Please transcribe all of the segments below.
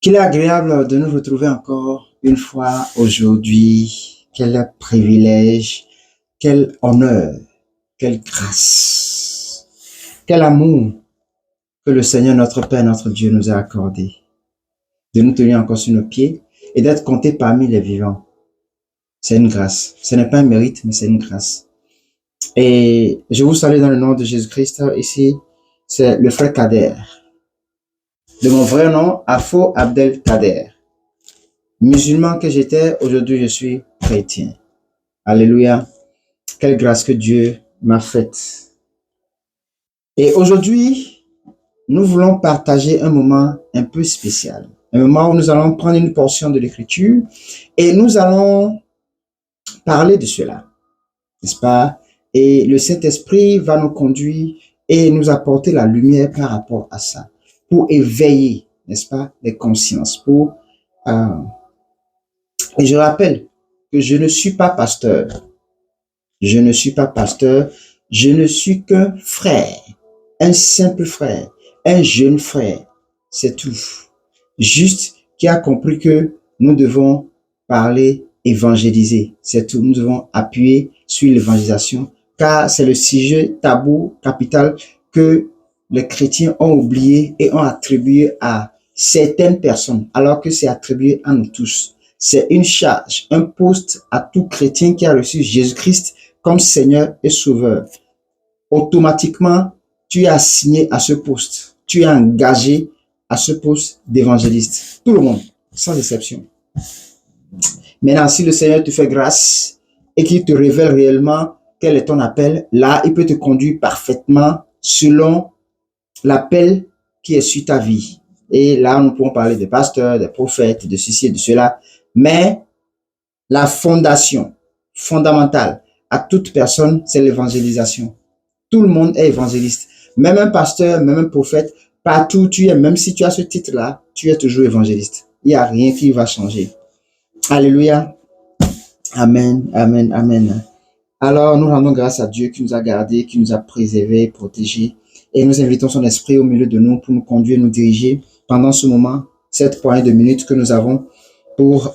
Qu'il est agréable de nous retrouver encore une fois aujourd'hui. Quel privilège, quel honneur, quelle grâce, quel amour que le Seigneur, notre Père, notre Dieu nous a accordé. De nous tenir encore sur nos pieds et d'être comptés parmi les vivants. C'est une grâce. Ce n'est pas un mérite, mais c'est une grâce. Et je vous salue dans le nom de Jésus-Christ. Ici, c'est le frère Kader. De mon vrai nom, Afo Abdel Kader. Musulman que j'étais, aujourd'hui je suis chrétien. Alléluia. Quelle grâce que Dieu m'a faite. Et aujourd'hui, nous voulons partager un moment un peu spécial. Un moment où nous allons prendre une portion de l'écriture et nous allons parler de cela. N'est-ce pas? Et le Saint-Esprit va nous conduire et nous apporter la lumière par rapport à ça. Pour éveiller, n'est-ce pas, les consciences. Et je rappelle que je ne suis pas pasteur. Je ne suis pas pasteur. Je ne suis qu'un frère. Un simple frère. Un jeune frère. C'est tout. Juste qui a compris que nous devons parler, évangéliser. C'est tout. Nous devons appuyer sur l'évangélisation car c'est le sujet tabou capital que les chrétiens ont oublié et ont attribué à certaines personnes alors que c'est attribué à nous tous. C'est une charge, un poste à tout chrétien qui a reçu Jésus-Christ comme Seigneur et Sauveur. Automatiquement, tu es assigné à ce poste. Tu es engagé à ce poste d'évangéliste. Tout le monde, sans exception. Maintenant, si le Seigneur te fait grâce et qu'il te révèle réellement quel est ton appel, là, il peut te conduire parfaitement selon l'appel qui est sur ta vie. Et là, nous pourrons parler des pasteurs, des prophètes, de ceci et de cela. Mais la fondation fondamentale à toute personne, c'est l'évangélisation. Tout le monde est évangéliste. Même un pasteur, même un prophète, partout où tu es, même si tu as ce titre-là, tu es toujours évangéliste. Il n'y a rien qui va changer. Alléluia. Amen, amen, amen. Alors, nous rendons grâce à Dieu qui nous a gardés, qui nous a préservés, protégés. Et nous invitons son esprit au milieu de nous pour nous conduire, nous diriger pendant ce moment, cette poignée de minutes que nous avons pour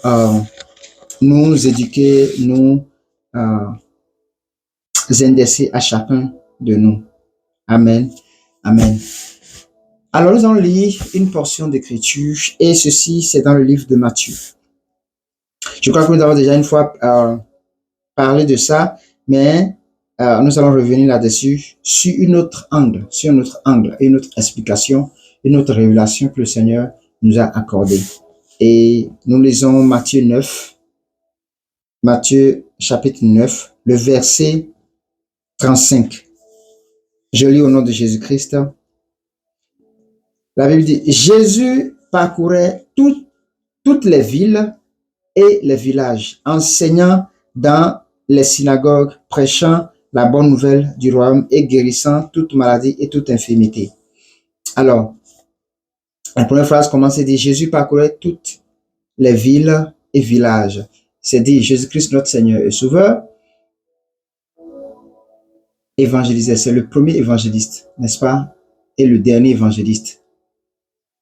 nous éduquer, nous indexer à chacun de nous. Amen, amen. Alors, nous allons lire une portion d'écriture et ceci, c'est dans le livre de Matthieu. Je crois que nous avons déjà une fois parlé de ça, mais nous allons revenir là-dessus sur un autre angle, une autre explication, une autre révélation que le Seigneur nous a accordée. Et nous lisons Matthieu 9, Matthieu chapitre 9, le verset 35. Je lis au nom de Jésus-Christ. La Bible dit, Jésus parcourait toutes les villes et les villages, enseignant dans les synagogues, prêchant la bonne nouvelle du royaume et guérissant toute maladie et toute infirmité. Alors, la première phrase commence à dire, Jésus parcourait toutes les villes et villages. C'est dit, Jésus-Christ, notre Seigneur et Sauveur, évangélisait. C'est le premier évangéliste, n'est-ce pas? Et le dernier évangéliste.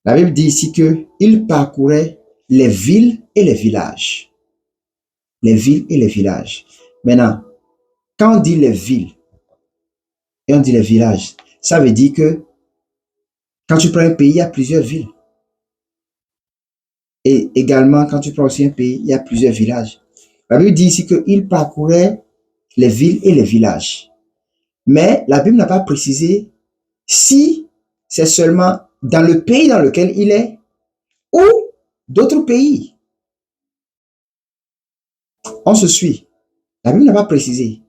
La Bible dit ici qu'il parcourait les villes et les villages. Les villes et les villages. Maintenant, quand on dit les villes et on dit les villages, ça veut dire que quand tu prends un pays, il y a plusieurs villes. Et également, quand tu prends aussi un pays, il y a plusieurs villages. La Bible dit ici qu'il parcourait les villes et les villages. Mais la Bible n'a pas précisé si c'est seulement dans le pays dans lequel il est ou d'autres pays. On se suit. La Bible n'a pas précisé.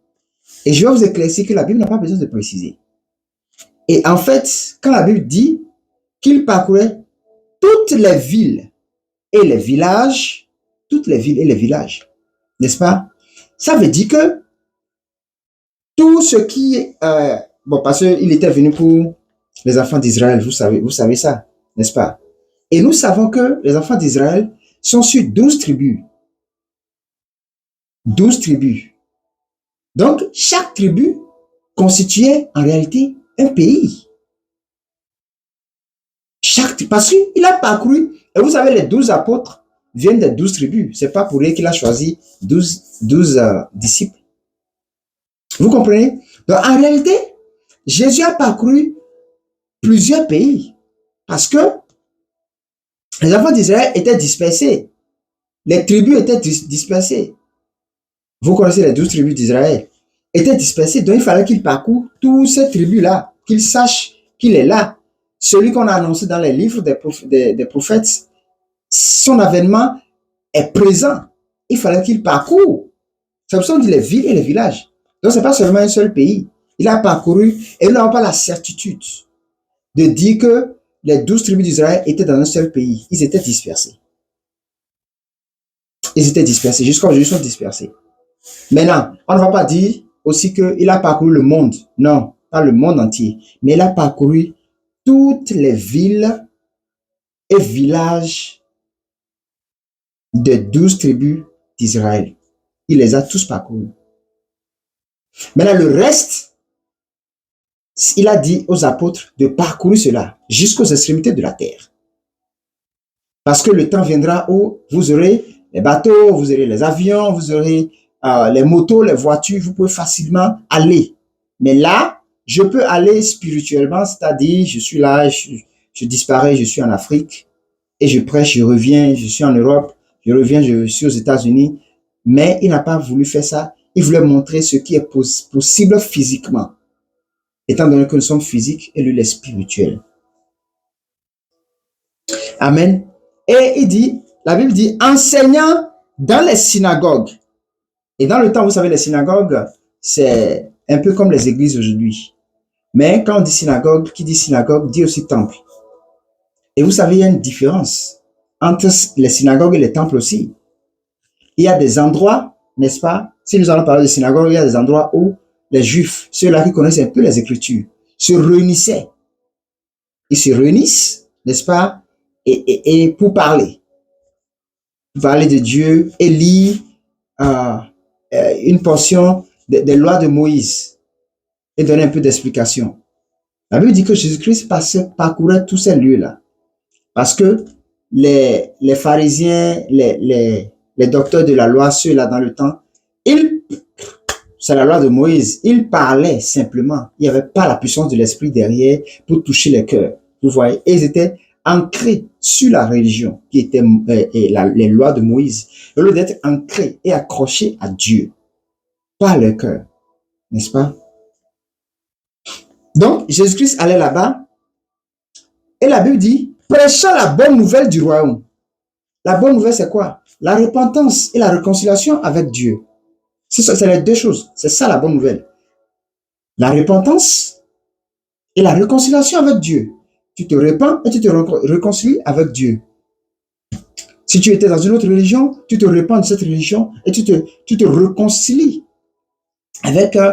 Et je vais vous éclaircir que la Bible n'a pas besoin de préciser. Et en fait, quand la Bible dit qu'il parcourait toutes les villes et les villages, toutes les villes et les villages, n'est-ce pas? Ça veut dire que tout ce qui est... bon, parce qu'il était venu pour les enfants d'Israël, vous savez ça, n'est-ce pas? Et nous savons que les enfants d'Israël sont sur 12 tribus. 12 tribus. Donc, chaque tribu constituait en réalité un pays. Parce qu'il a parcouru Et vous savez, les 12 apôtres viennent des 12 tribus. C'est pas pour rien qu'il a choisi 12 disciples. Vous comprenez? Donc, en réalité, Jésus a parcouru plusieurs pays parce que les enfants d'Israël étaient dispersés. Les tribus étaient dispersées. Vous connaissez les 12 tribus d'Israël. Étaient dispersées, donc il fallait qu'il parcourt toutes ces tribus-là, qu'il sache qu'il est là. Celui qu'on a annoncé dans les livres des prophètes, son avènement est présent. Il fallait qu'il parcourt. C'est pour ça qu'on dit les villes et les villages. Donc, ce n'est pas seulement un seul pays. Il a parcouru et nous n'avons pas la certitude de dire que les 12 tribus d'Israël étaient dans un seul pays. Ils étaient dispersés. Ils étaient dispersés. Jusqu'à aujourd'hui, ils sont dispersés. Maintenant, on ne va pas dire aussi qu'il a parcouru le monde. Non, pas le monde entier. Mais il a parcouru toutes les villes et villages des 12 tribus d'Israël. Il les a tous parcourus. Maintenant, le reste, il a dit aux apôtres de parcourir cela jusqu'aux extrémités de la terre. Parce que le temps viendra où vous aurez les bateaux, vous aurez les avions, vous aurez les motos, les voitures, vous pouvez facilement aller. Mais là, je peux aller spirituellement, c'est-à-dire je suis là, je disparais, je suis en Afrique et je prêche, je reviens, je suis en Europe, je reviens, je suis aux États-Unis. Mais il n'a pas voulu faire ça. Il voulait montrer ce qui est possible physiquement, étant donné que nous sommes physiques et lui, il est spirituel. Amen. Et il dit, la Bible dit, enseignant dans les synagogues. Et dans le temps, vous savez, les synagogues, c'est un peu comme les églises aujourd'hui. Mais quand on dit synagogue, qui dit synagogue, dit aussi temple. Et vous savez, il y a une différence entre les synagogues et les temples aussi. Il y a des endroits, n'est-ce pas? Si nous allons parler de synagogue, il y a des endroits où les Juifs, ceux-là qui connaissent un peu les Écritures, se réunissaient. Ils se réunissent, n'est-ce pas? Et pour parler de Dieu et lire une portion des lois de Moïse et donner un peu d'explication. La Bible dit que Jésus-Christ parcourait tous ces lieux-là. Parce que les pharisiens, les docteurs de la loi, ceux-là dans le temps, c'est la loi de Moïse, ils parlaient simplement. Il n'y avait pas la puissance de l'esprit derrière pour toucher les cœurs. Vous voyez, et ils étaient ancrés sur la religion qui était les lois de Moïse, au lieu d'être ancrés et accrochés à Dieu, pas le cœur, n'est-ce pas? Donc, Jésus-Christ allait là-bas et la Bible dit, prêchant la bonne nouvelle du royaume. La bonne nouvelle, c'est quoi? La repentance et la réconciliation avec Dieu. C'est les deux choses. C'est ça la bonne nouvelle. La repentance et la réconciliation avec Dieu. Tu te repens et tu te réconcilies avec Dieu. Si tu étais dans une autre religion, tu te repens de cette religion et tu te réconcilies avec, je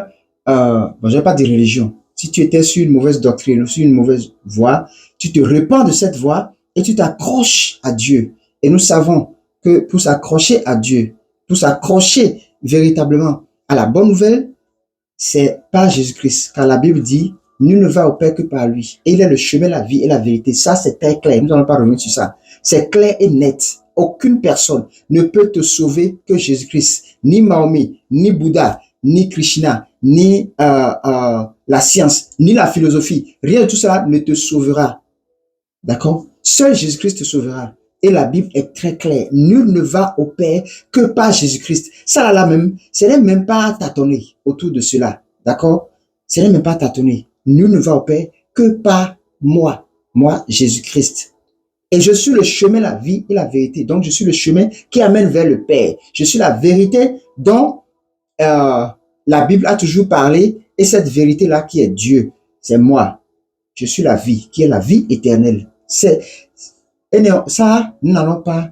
ne vais pas dire religion. Si tu étais sur une mauvaise doctrine ou sur une mauvaise voie, tu te repens de cette voie et tu t'accroches à Dieu. Et nous savons que pour s'accrocher à Dieu, pour s'accrocher véritablement à la bonne nouvelle, c'est par Jésus-Christ. Car la Bible dit, nul ne va au Père que par lui. Et il est le chemin, la vie et la vérité. Ça, c'est très clair. Nous n'allons pas revenir sur ça. C'est clair et net. Aucune personne ne peut te sauver que Jésus-Christ. Ni Mahomet, ni Bouddha, ni Krishna, ni la science, ni la philosophie. Rien de tout cela ne te sauvera. D'accord? Seul Jésus-Christ te sauvera. Et la Bible est très claire. Nul ne va au Père que par Jésus-Christ. Ça là même, ce n'est même pas à tâtonner autour de cela. D'accord? Ce n'est même pas à tâtonner. Nul ne va au Père que par moi. Moi, Jésus-Christ. Et je suis le chemin, la vie et la vérité. Donc, je suis le chemin qui amène vers le Père. Je suis la vérité dont la Bible a toujours parlé. Et cette vérité-là qui est Dieu, c'est moi. Je suis la vie, qui est la vie éternelle. Et ça, nous n'allons pas,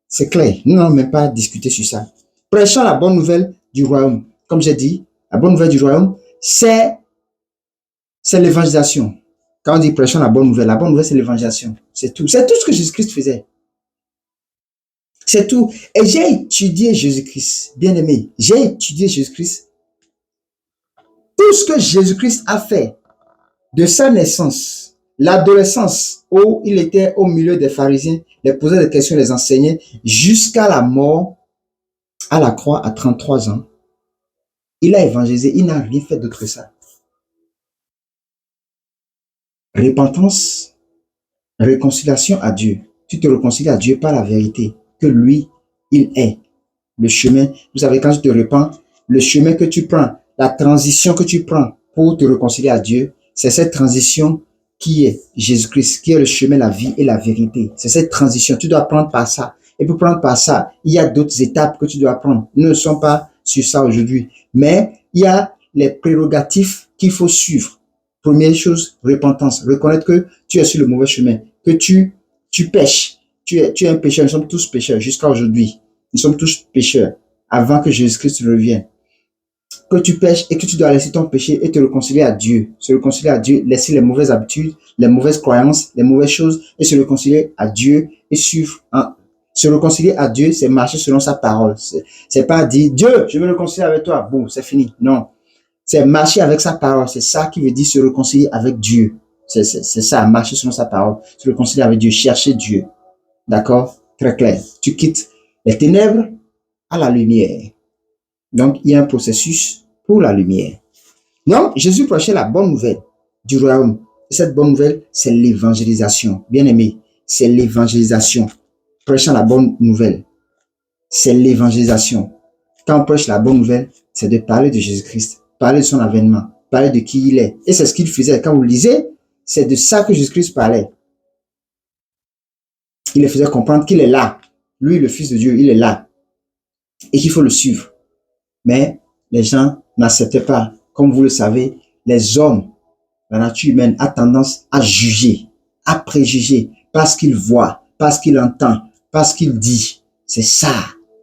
c'est clair, nous n'allons même pas discuter sur ça. Prêchant la bonne nouvelle du royaume. Comme j'ai dit, la bonne nouvelle du royaume, c'est l'évangélisation. Quand on dit prêchant la bonne nouvelle, c'est l'évangélisation. C'est tout. C'est tout ce que Jésus-Christ faisait. C'est tout. Et j'ai étudié Jésus-Christ, bien aimé. J'ai étudié Jésus-Christ. Tout ce que Jésus-Christ a fait de sa naissance l'adolescence où il était au milieu des pharisiens, les posait des questions, les enseignait, jusqu'à la mort à la croix à 33 ans. Il a évangélisé, il n'a rien fait d'autre que ça. Repentance, réconciliation à Dieu. Tu te réconcilies à Dieu par la vérité, que lui, il est le chemin. Vous savez, quand tu te repens, le chemin que tu prends, la transition que tu prends pour te réconcilier à Dieu, c'est cette transition qui est Jésus-Christ, qui est le chemin, la vie et la vérité. C'est cette transition. Tu dois prendre par ça. Et pour prendre par ça, il y a d'autres étapes que tu dois prendre. Nous ne sommes pas sur ça aujourd'hui. Mais il y a les prérogatives qu'il faut suivre. Première chose, repentance. Reconnaître que tu es sur le mauvais chemin, que tu pêches. Tu es un pécheur. Nous sommes tous pécheurs jusqu'à aujourd'hui. Nous sommes tous pécheurs avant que Jésus-Christ revienne. Que tu pêches et que tu dois laisser ton péché et te réconcilier à Dieu. Se réconcilier à Dieu, laisser les mauvaises habitudes, les mauvaises croyances, les mauvaises choses et se réconcilier à Dieu et suivre. Se réconcilier à Dieu, c'est marcher selon sa parole. C'est pas dire Dieu, je veux me réconcilier avec toi. Bon, c'est fini. Non. C'est marcher avec sa parole. C'est ça qui veut dire se réconcilier avec Dieu. C'est ça, marcher selon sa parole. Se réconcilier avec Dieu, chercher Dieu. D'accord? Très clair. Tu quittes les ténèbres à la lumière. Donc, il y a un processus pour la lumière. Donc, Jésus prêchait la bonne nouvelle du royaume. Cette bonne nouvelle, c'est l'évangélisation. Bien aimé, c'est l'évangélisation. Prêchant la bonne nouvelle, c'est l'évangélisation. Quand on prêche la bonne nouvelle, c'est de parler de Jésus-Christ, parler de son avènement, parler de qui il est. Et c'est ce qu'il faisait. Quand vous lisez, c'est de ça que Jésus-Christ parlait. Il les faisait comprendre qu'il est là. Lui, le Fils de Dieu, il est là. Et qu'il faut le suivre. Mais les gens n'acceptaient pas. Comme vous le savez, les hommes, la nature humaine a tendance à juger, à préjuger, parce qu'ils voient, parce qu'ils entendent, parce qu'ils disent. C'est ça.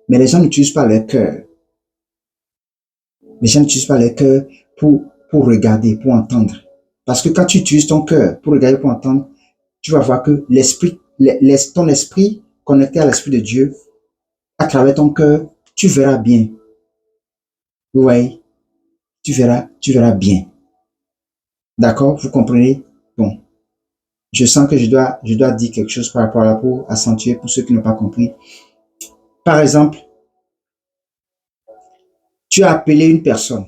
Mais les gens n'utilisent pas leur cœur. Les gens n'utilisent pas leur cœur pour regarder, pour entendre. Parce que quand tu utilises ton cœur pour regarder, pour entendre, tu vas voir que ton esprit connecté à l'esprit de Dieu, à travers ton cœur, tu verras bien. Oui, tu verras bien. D'accord? Vous comprenez? Bon. Je sens que je dois dire quelque chose par rapport à la pour accentuer pour ceux qui n'ont pas compris. Par exemple, tu as appelé une personne.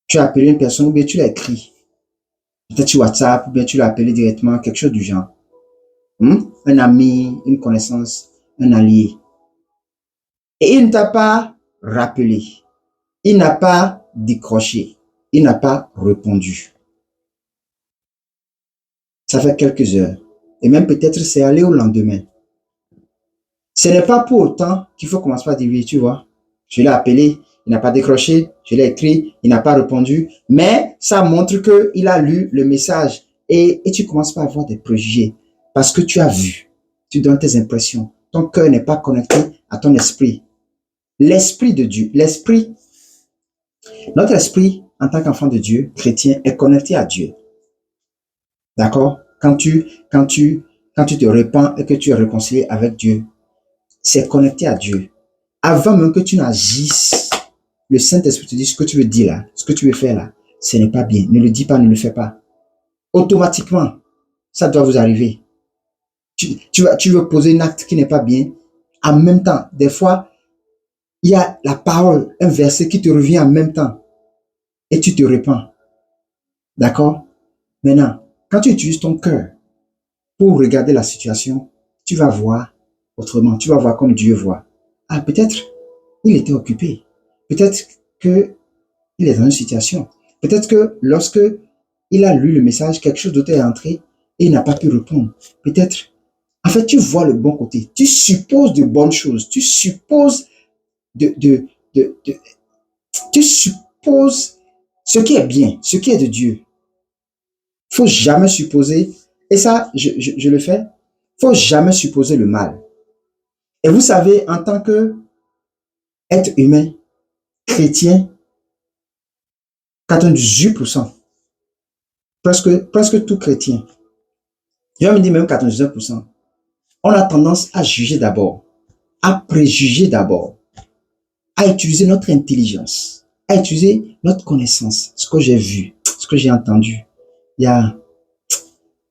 Tu as appelé une personne ou bien tu l'as écrit. Peut-être sur WhatsApp ou bien tu l'as appelé directement, quelque chose du genre. Un ami, une connaissance, un allié. Et il ne t'a pas rappelé. Il n'a pas décroché. Il n'a pas répondu. Ça fait quelques heures. Et même peut-être c'est allé au lendemain. Ce n'est pas pour autant qu'il faut commencer par dire oui, tu vois. Je l'ai appelé, il n'a pas décroché, je l'ai écrit, il n'a pas répondu. Mais ça montre qu'il a lu le message et tu commences par avoir des préjugés. Parce que tu as vu, tu donnes tes impressions. Ton cœur n'est pas connecté à ton esprit. L'esprit de Dieu, notre esprit en tant qu'enfant de Dieu, chrétien, est connecté à Dieu. D'accord? Quand tu te répands et que tu es réconcilié avec Dieu, c'est connecté à Dieu. Avant même que tu n'agisses, le Saint-Esprit te dit ce que tu veux dire là, ce que tu veux faire là, ce n'est pas bien. Ne le dis pas, ne le fais pas. Automatiquement, ça doit vous arriver. Tu veux poser un acte qui n'est pas bien. En même temps, des fois, il y a la parole, un verset qui te revient en même temps. Et tu te répands. D'accord? Maintenant, quand tu utilises ton cœur pour regarder la situation, tu vas voir autrement. Tu vas voir comme Dieu voit. Ah, peut-être il était occupé. Peut-être qu'il est dans une situation. Peut-être que lorsque il a lu le message, quelque chose d'autre est entré et il n'a pas pu répondre. Peut-être, en fait, tu vois le bon côté. Tu supposes de bonnes choses. Tu supposes tu supposes ce qui est bien, ce qui est de Dieu. Il faut jamais supposer, et ça, je le fais, il faut jamais supposer le mal. Et vous savez, en tant que être humain, chrétien, 98%, presque tout chrétien, je vais me dire même 99%, on a tendance à juger d'abord, à préjuger d'abord, à utiliser notre intelligence, à utiliser notre connaissance, ce que j'ai vu, ce que j'ai entendu. Il y a,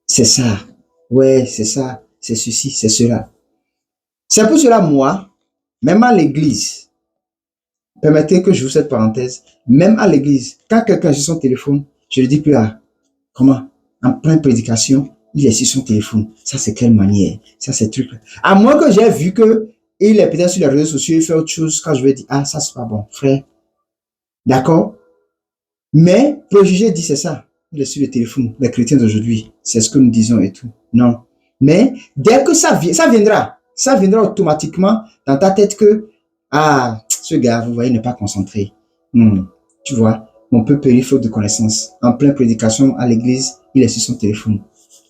c'est ça. Ouais, c'est ça. C'est ceci, c'est cela. C'est pour cela, moi, même à l'église, permettez que je vous cette parenthèse, même à l'église, quand quelqu'un est sur son téléphone, je lui dis plus, ah, comment? En pleine prédication, il est sur son téléphone. Ça, c'est quelle manière? Ça, c'est truc. À moins que j'ai vu que il est peut-être sur les réseaux sociaux, il fait autre chose, quand je vais dire, ah, ça, c'est pas bon, frère. D'accord? Mais, préjugé dit, c'est ça. Il est sur le téléphone. Les chrétiens d'aujourd'hui, c'est ce que nous disons et tout. Non. Mais, dès que ça vient, ça viendra automatiquement dans ta tête que, ah, ce gars, vous voyez, n'est pas concentré. Tu vois, mon peu périt faute de connaissance. En pleine prédication à l'église, il est sur son téléphone.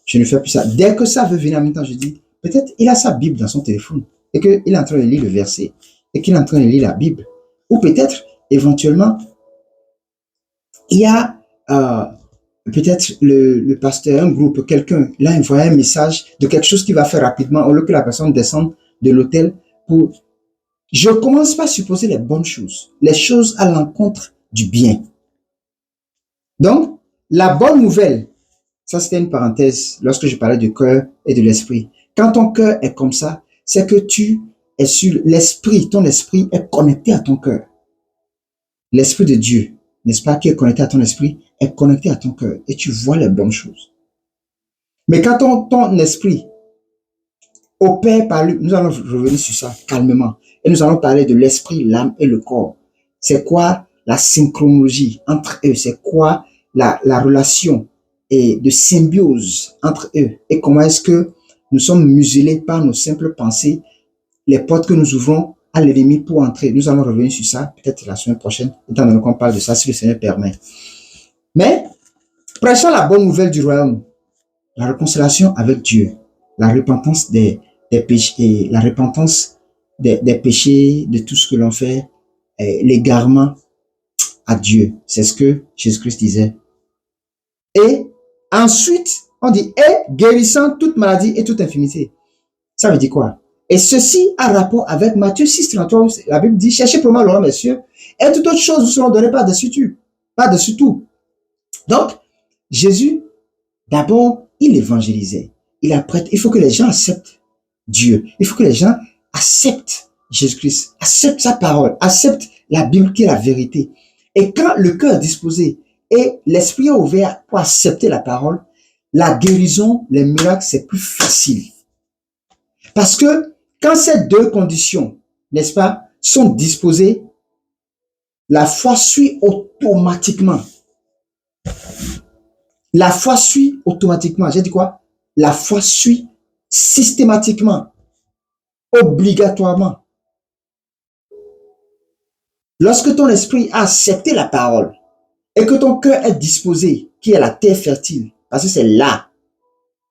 Je ne fais plus ça. Dès que ça veut venir en même temps, je dis, peut-être il a sa Bible dans son téléphone et qu'il est en train de lire le verset et qu'il est en train de lire la Bible. Ou peut-être, éventuellement, il y a peut-être le pasteur, un groupe, quelqu'un, il a envoyé un message de quelque chose qu'il va faire rapidement au lieu que la personne descende de l'hôtel pour... Je commence par supposer les bonnes choses, les choses à l'encontre du bien. Donc, la bonne nouvelle, ça c'était une parenthèse lorsque je parlais du cœur et de l'esprit. Quand ton cœur est comme ça, c'est que tu es sur l'esprit, ton esprit est connecté à ton cœur. L'esprit de Dieu, n'est-ce pas, qui est connecté à ton esprit, est connecté à ton cœur et tu vois les bonnes choses. Mais quand ton esprit opère par lui, nous allons revenir sur ça calmement et nous allons parler de l'esprit, l'âme et le corps. C'est quoi la synchronologie entre eux? C'est quoi la relation et de symbiose entre eux? Et comment est-ce que nous sommes muselés par nos simples pensées, les portes que nous ouvrons à l'ennemi pour entrer? Nous allons revenir sur ça peut-être la semaine prochaine, étant donné qu'on parle de ça si le Seigneur permet. Mais, prêchons la bonne nouvelle du royaume, la réconciliation avec Dieu, la repentance des péchés, la repentance des péchés, de tout ce que l'on fait, l'égarement à Dieu. C'est ce que Jésus-Christ disait. Et ensuite, on dit, et guérissant toute maladie et toute infirmité. Ça veut dire quoi? Et ceci a rapport avec Matthieu 6, 33, la Bible dit, cherchez pour moi le royaume des cieux, et toutes autres choses vous seront données par-dessus tout. Donc, Jésus, d'abord, il évangélisait. Il faut que les gens acceptent Dieu. Il faut que les gens acceptent Jésus-Christ, acceptent sa parole, acceptent la Bible qui est la vérité. Et quand le cœur est disposé et l'esprit est ouvert pour accepter la parole, la guérison, les miracles, c'est plus facile. Parce que quand ces deux conditions, n'est-ce pas, sont disposées, la foi suit automatiquement. La foi suit automatiquement. J'ai dit quoi? La foi suit systématiquement, obligatoirement. Lorsque ton esprit a accepté la parole et que ton cœur est disposé, qui est la terre fertile, parce que c'est là,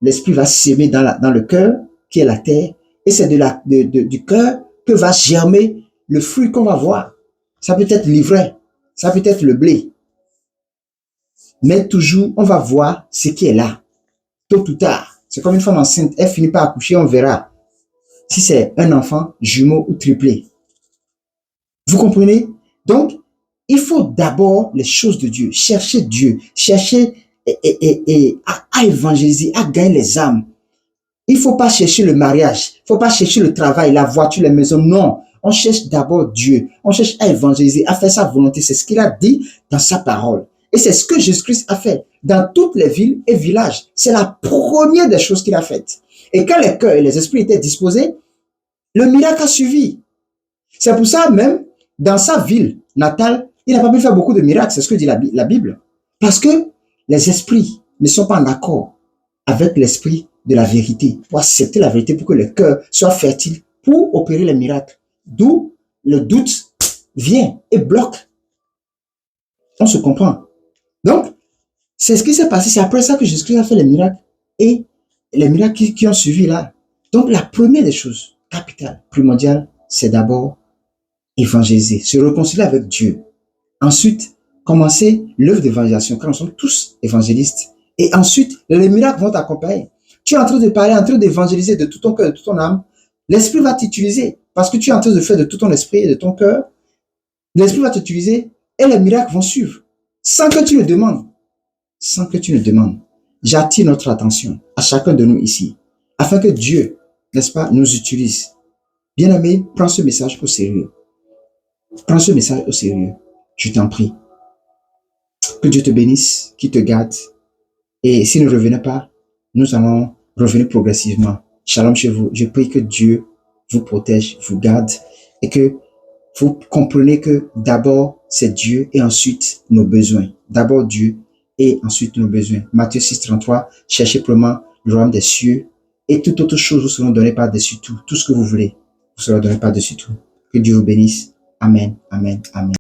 l'esprit va s'aimer dans le cœur, qui est la terre, et c'est du cœur que va germer le fruit qu'on va voir. Ça peut être l'ivraie, ça peut être le blé. Mais toujours, on va voir ce qui est là, tôt ou tard. C'est comme une femme enceinte, elle finit par accoucher, on verra si c'est un enfant jumeau ou triplé. Vous comprenez? Donc, il faut d'abord les choses de Dieu, chercher Dieu, chercher à évangéliser, à gagner les âmes. Il ne faut pas chercher le mariage, il ne faut pas chercher le travail, la voiture, les maisons, non. On cherche d'abord Dieu, on cherche à évangéliser, à faire sa volonté. C'est ce qu'il a dit dans sa parole. Et c'est ce que Jésus-Christ a fait dans toutes les villes et villages. C'est la première des choses qu'il a faites. Et quand les cœurs et les esprits étaient disposés, le miracle a suivi. C'est pour ça même, dans sa ville natale, il n'a pas pu faire beaucoup de miracles. C'est ce que dit la Bible. Parce que les esprits ne sont pas en accord avec l'esprit de la vérité, pour accepter la vérité, pour que le cœur soit fertile, pour opérer les miracles. D'où le doute vient et bloque. On se comprend. Donc, c'est ce qui s'est passé. C'est après ça que Jésus-Christ a fait les miracles et les miracles qui ont suivi là. Donc, la première des choses, capitale, primordiale, c'est d'abord évangéliser, se réconcilier avec Dieu. Ensuite, commencer l'œuvre d'évangélisation, car nous sommes tous évangélistes. Et ensuite, les miracles vont t'accompagner. Tu es en train de parler, en train d'évangéliser de tout ton cœur, de toute ton âme. L'esprit va t'utiliser parce que tu es en train de faire de tout ton esprit et de ton cœur. L'esprit va t'utiliser et les miracles vont suivre sans que tu le demandes. Sans que tu le demandes. j'attire notre attention à chacun de nous ici, afin que Dieu, n'est-ce pas, nous utilise. Bien-aimé, prends ce message au sérieux. Prends ce message au sérieux. Je t'en prie. Que Dieu te bénisse, qu'il te garde. Et si ne revenez pas, nous allons revenir progressivement. Shalom chez vous. Je prie que Dieu vous protège, vous garde et que vous comprenez que d'abord c'est Dieu et ensuite nos besoins. D'abord Dieu et ensuite nos besoins. Matthieu 6,33, cherchez premièrement le royaume des cieux et toute autre chose vous seront données par-dessus tout. Tout ce que vous voulez vous sera donné par-dessus tout. Que Dieu vous bénisse. Amen, amen, amen.